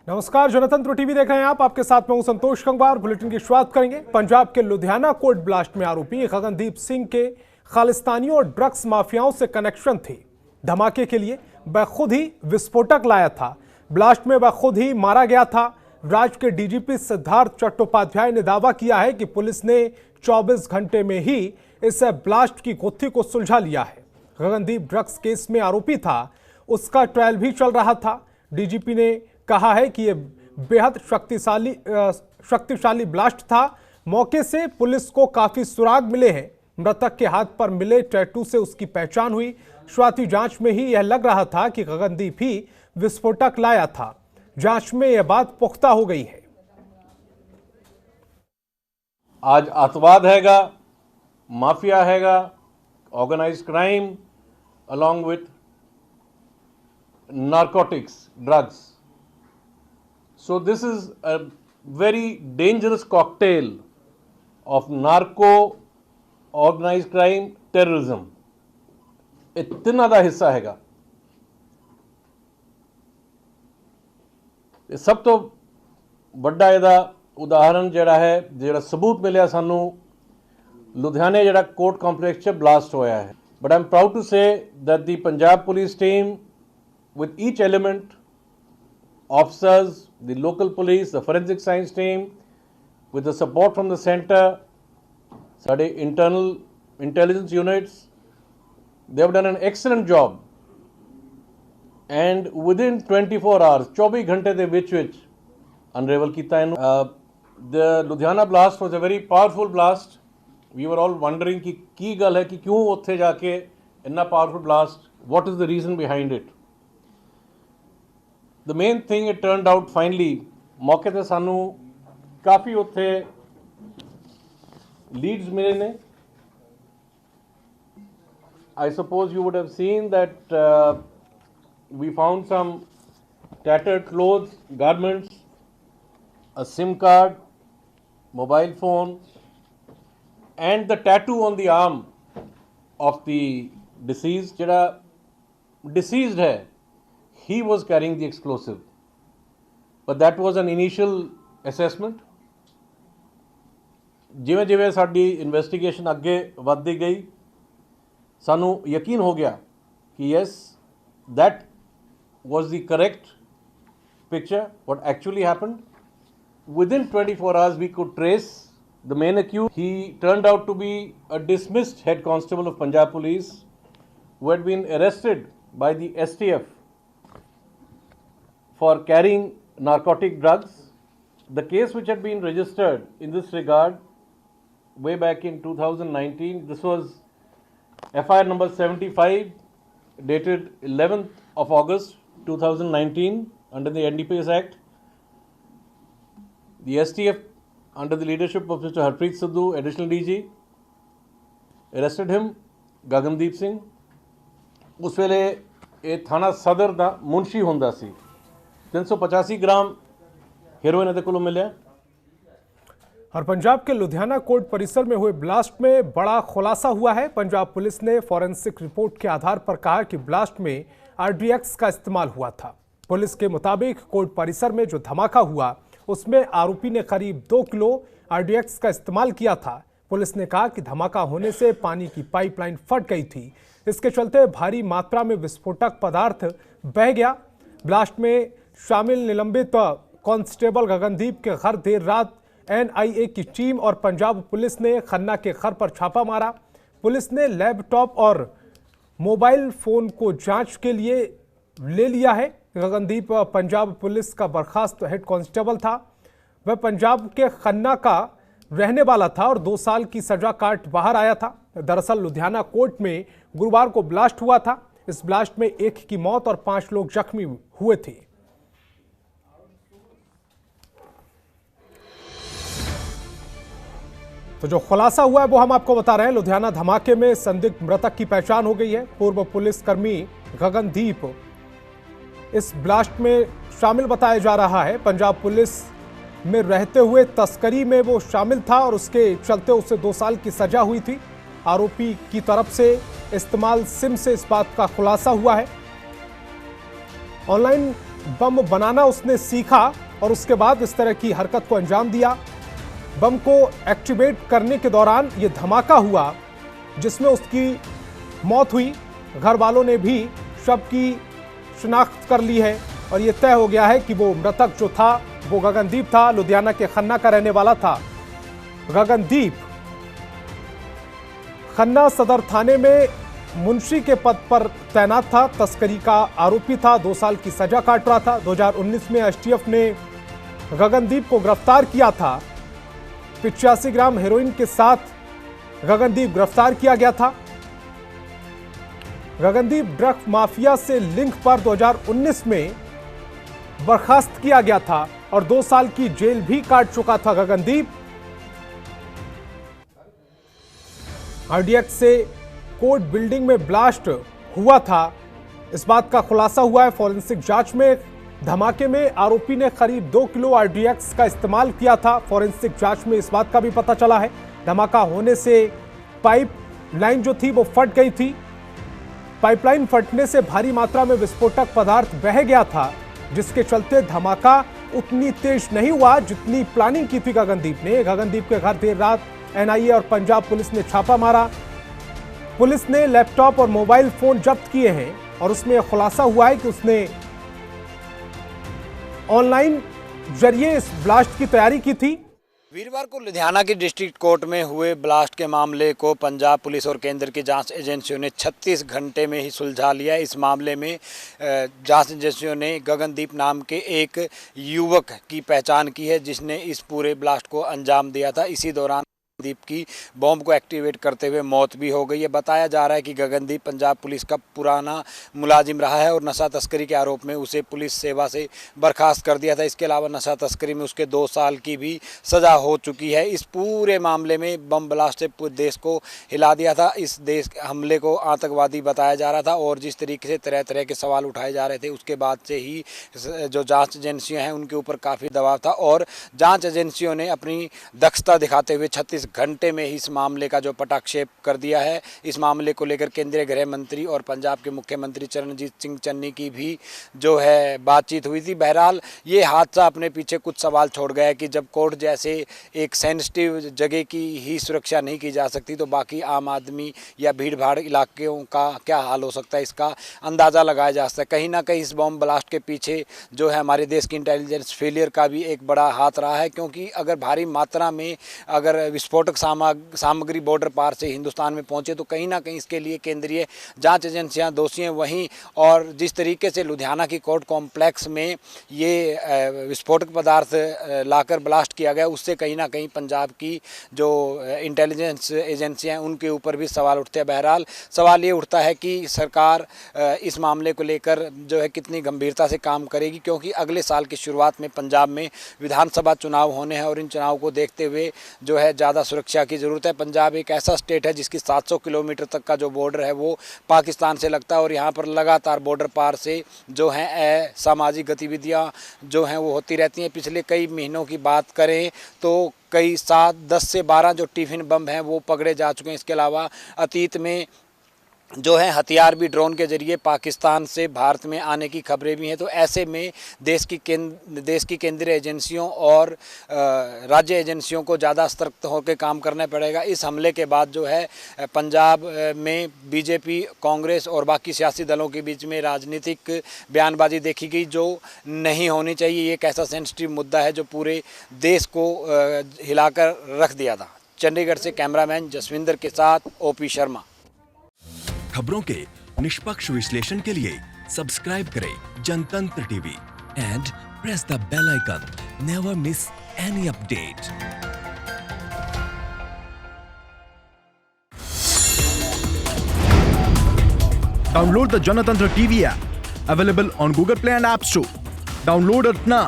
नमस्कार, जनतंत्र टीवी देख रहे हैं आप। आपके साथ में हूं संतोष कंगवार। बुलेटिन की शुरुआत करेंगे। पंजाब के लुधियाना कोर्ट ब्लास्ट में आरोपी गगनदीप सिंह के खालिस्तानियों और ड्रग्स माफियाओं से कनेक्शन थे। धमाके के लिए वह खुद ही विस्फोटक लाया था। ब्लास्ट में वह खुद ही मारा गया था। राज्य के डीजीपी सिद्धार्थ चट्टोपाध्याय ने दावा किया है कि पुलिस ने 24 घंटे में ही इस ब्लास्ट की गुत्थी को सुलझा लिया है। गगनदीप ड्रग्स केस में आरोपी था, उसका ट्रायल भी चल रहा था। डीजीपी ने कहा है कि यह बेहद शक्तिशाली ब्लास्ट था। मौके से पुलिस को काफी सुराग मिले हैं। मृतक के हाथ पर मिले टैटू से उसकी पहचान हुई। शुरुआती जांच में ही यह लग रहा था कि गगनदीप ही विस्फोटक लाया था। जांच में यह बात पुख्ता हो गई है। आज आतंकवाद हैगा, माफिया हैगा, organised crime along with narcotics, drugs. So this is a very dangerous cocktail of narco, organized crime, terrorism. इतना दा हिस्सा हैगा। ये सब तो बड़ा ਇਹਦਾ उदाहरण ਜਿਹੜਾ है, ਜਿਹੜਾ सबूत मिलिया सानू लुधियाने ਜਿਹੜਾ कोर्ट कॉम्प्लेक्स च ब्लास्ट होया है। But I'm proud to say that the Punjab police team, with each element, officers, the local police, the forensic science team, with the support from the center, ਸਾਡੇ internal intelligence units, they have done an excellent job. And within 24 hours, 24 घंटे ਦੇ ਵਿੱਚ unravel ਕੀਤਾ ਇਹਨੂੰ। The Ludhiana blast was a very powerful blast. We were all wondering कि ਕੀ ਗੱਲ ਹੈ ਕਿ ਕਿਉਂ ਉੱਥੇ ਜਾ ਕੇ ਇੰਨਾ powerful blast, what is the reason behind it? The main thing, it turned out finally, मौके ते सानू काफ़ी उत्थे leads मिले ने। I suppose you would have seen that we found some tattered clothes, garments, a SIM card, mobile phone, and the tattoo on the arm of the deceased. जेड़ा deceased है, he was carrying the explosive, but that was an initial assessment. जिवें जिवें साडी investigation अगे वधदी गई, सानू यकीन हो गया कि yes, that was the correct picture, what actually happened. Within 24 hours we could trace the main accused. He turned out to be a dismissed head constable of Punjab Police who had been arrested by the STF for carrying narcotic drugs. The case which had been registered in this regard way back in 2019, this was FIR number 75 dated 11th of August 2019 under the NDPS Act. The STF under the leadership of Mr. Harpreet Sidhu, additional DG, arrested him, Gagandip Singh। उस वेले ये थाना सदर दा मुंशी हुंदा सी। 385 gram heroin ਇਹਦੇ ਕੋਲੋਂ मिले। और पंजाब के लुधियाना कोर्ट परिसर में हुए ब्लास्ट में बड़ा खुलासा हुआ है। पंजाब पुलिस ने फॉरेंसिक रिपोर्ट के आधार पर कहा कि ब्लास्ट में RDX का इस्तेमाल हुआ था। पुलिस के मुताबिक कोर्ट परिसर में जो धमाका हुआ उसमें आरोपी ने करीब 2 किलो RDX का इस्तेमाल किया था। पुलिस ने कहा कि धमाका होने से पानी की पाइपलाइन फट गई थी, इसके चलते भारी मात्रा में विस्फोटक पदार्थ बह गया। ब्लास्ट में शामिल निलंबित कांस्टेबल गगनदीप के घर देर रात NIA की टीम और पंजाब पुलिस ने खन्ना के घर पर छापा मारा। पुलिस ने लैपटॉप और मोबाइल फोन को जांच के लिए ले लिया है। गगनदीप पंजाब पुलिस का बर्खास्त हेड कांस्टेबल था। वह पंजाब के खन्ना का रहने वाला था और 2 साल की सजा काट बाहर आया था। दरअसल लुधियाना कोर्ट में गुरुवार को ब्लास्ट हुआ था। इस ब्लास्ट में 1 की मौत और 5 लोग जख्मी हुए थे। तो जो खुलासा हुआ है वो हम आपको बता रहे हैं। लुधियाना धमाके में संदिग्ध मृतक की पहचान हो गई है। पूर्व पुलिसकर्मी गगनदीप इस ब्लास्ट में शामिल बताया जा रहा है। पंजाब पुलिस में रहते हुए तस्करी में वो शामिल था और उसके चलते उसे 2 साल की सजा हुई थी। आरोपी की तरफ से इस्तेमाल सिम से इस बात का खुलासा हुआ है। ऑनलाइन बम बनाना उसने सीखा और उसके बाद इस तरह की हरकत को अंजाम दिया। बम को एक्टिवेट करने के दौरान यह धमाका हुआ जिसमें उसकी मौत हुई। घर वालों ने भी शव की शिनाख्त कर ली है और यह तय हो गया है कि वो मृतक जो था वो गगनदीप था, लुधियाना के खन्ना का रहने वाला था। गगनदीप खन्ना सदर थाने में मुंशी के पद पर तैनात था, तस्करी का आरोपी था, 2 साल की सजा काट रहा था। 2019 में एसटीएफ ने गगनदीप को गिरफ्तार किया था। 85 ग्राम हेरोइन के साथ गगनदीप गिरफ्तार किया गया था। गगनदीप ड्रग माफिया से लिंक पर 2019 में बर्खास्त किया गया था और 2 साल की जेल भी काट चुका था गगनदीप। आरडीएक्स से कोर्ट बिल्डिंग में ब्लास्ट हुआ था, इस बात का खुलासा हुआ है फॉरेंसिक जांच में। धमाके में आरोपी ने करीब 2 किलो आरडीएक्स का इस्तेमाल किया था। फॉरेंसिक जांच में इस बात का भी पता चला है। धमाका होने से पाइप लाइन जो थी वो फट गई थी। पाइपलाइन फटने से भारी मात्रा में विस्फोटक पदार्थ बह गया था, जिसके चलते धमाका उतनी तेज नहीं हुआ जितनी प्लानिंग की थी गगनदीप ने। गगनदीप के घर देर रात एनआईए और पंजाब पुलिस ने छापा मारा। पुलिस ने लैपटॉप और मोबाइल फोन जब्त किए हैं और उसमें खुलासा हुआ है कि उसने ऑनलाइन जरिए इस ब्लास्ट की तैयारी की थी। वीरवार को लुधियाना की डिस्ट्रिक्ट कोर्ट में हुए ब्लास्ट के मामले को पंजाब पुलिस और केंद्र की जांच एजेंसियों ने 36 घंटे में ही सुलझा लिया। इस मामले में जांच एजेंसियों ने गगनदीप नाम के एक युवक की पहचान की है जिसने इस पूरे ब्लास्ट को अंजाम दिया था। इसी दौरान गगनदीप की बॉम्ब को एक्टिवेट करते हुए मौत भी हो गई है। बताया जा रहा है कि गगनदीप पंजाब पुलिस का पुराना मुलाजिम रहा है और नशा तस्करी के आरोप में उसे पुलिस सेवा से बर्खास्त कर दिया था। इसके अलावा नशा तस्करी में उसके 2 साल की भी सज़ा हो चुकी है। इस पूरे मामले में बम ब्लास्ट से पूरे देश को हिला दिया था। इस देश हमले को आतंकवादी बताया जा रहा था और जिस तरीके से तरह तरह के सवाल उठाए जा रहे थे उसके बाद से ही जो जाँच एजेंसियाँ हैं उनके ऊपर काफ़ी दबाव था और जाँच एजेंसियों ने अपनी दक्षता दिखाते हुए 36 घंटे में ही इस मामले का जो पटाक्षेप कर दिया है। इस मामले को लेकर केंद्रीय गृह मंत्री और पंजाब के मुख्यमंत्री चरणजीत सिंह चन्नी की भी जो है बातचीत हुई थी। बहरहाल ये हादसा अपने पीछे कुछ सवाल छोड़ गया है कि जब कोर्ट जैसे एक सेंसिटिव जगह की ही सुरक्षा नहीं की जा सकती तो बाकी आम आदमी या भीड़ भाड़ इलाकों का क्या हाल हो सकता है, इसका अंदाज़ा लगाया जा सकता है। कहीं ना कहीं इस बम ब्लास्ट के पीछे जो है हमारे देश की इंटेलिजेंस फेलियर का भी एक बड़ा हाथ रहा है, क्योंकि अगर भारी मात्रा में अगर विस्फोटक सामग्री बॉर्डर पार से हिंदुस्तान में पहुंचे तो कहीं ना कहीं इसके लिए केंद्रीय जांच एजेंसियां दोषी हैं। वहीं और जिस तरीके से लुधियाना की कोर्ट कॉम्प्लेक्स में ये विस्फोटक पदार्थ लाकर ब्लास्ट किया गया उससे कहीं ना कहीं पंजाब की जो इंटेलिजेंस एजेंसियां हैं उनके ऊपर भी सवाल उठते हैं। बहरहाल सवाल ये उठता है कि सरकार इस मामले को लेकर जो है कितनी गंभीरता से काम करेगी, क्योंकि अगले साल की शुरुआत में पंजाब में विधानसभा चुनाव होने हैं और इन चुनाव को देखते हुए जो है ज़्यादा सुरक्षा की ज़रूरत है। पंजाब एक ऐसा स्टेट है जिसकी 700 किलोमीटर तक का जो बॉर्डर है वो पाकिस्तान से लगता है और यहाँ पर लगातार बॉर्डर पार से जो है सामाजिक गतिविधियाँ जो हैं वो होती रहती हैं। पिछले कई महीनों की बात करें तो कई 10 से 12 जो टिफिन बम हैं वो पकड़े जा चुके हैं। इसके अलावा अतीत में जो है हथियार भी ड्रोन के जरिए पाकिस्तान से भारत में आने की खबरें भी हैं। तो ऐसे में देश की केंद्रीय एजेंसियों और राज्य एजेंसियों को ज़्यादा सतर्क होकर काम करना पड़ेगा। इस हमले के बाद जो है पंजाब में बीजेपी, कांग्रेस और बाकी सियासी दलों के बीच में राजनीतिक बयानबाजी देखी गई जो नहीं होनी चाहिए। ये एक ऐसा सेंसिटिव मुद्दा है जो पूरे देश को हिलाकर रख दिया था। चंडीगढ़ से कैमरामैन जसविंदर के साथ ओपी शर्मा। खबरों के निष्पक्ष विश्लेषण के लिए सब्सक्राइब करें Janatantra TV and press the bell icon. Never miss any update. Download the Janatantra TV app, available on Google Play and App Store. Download it now.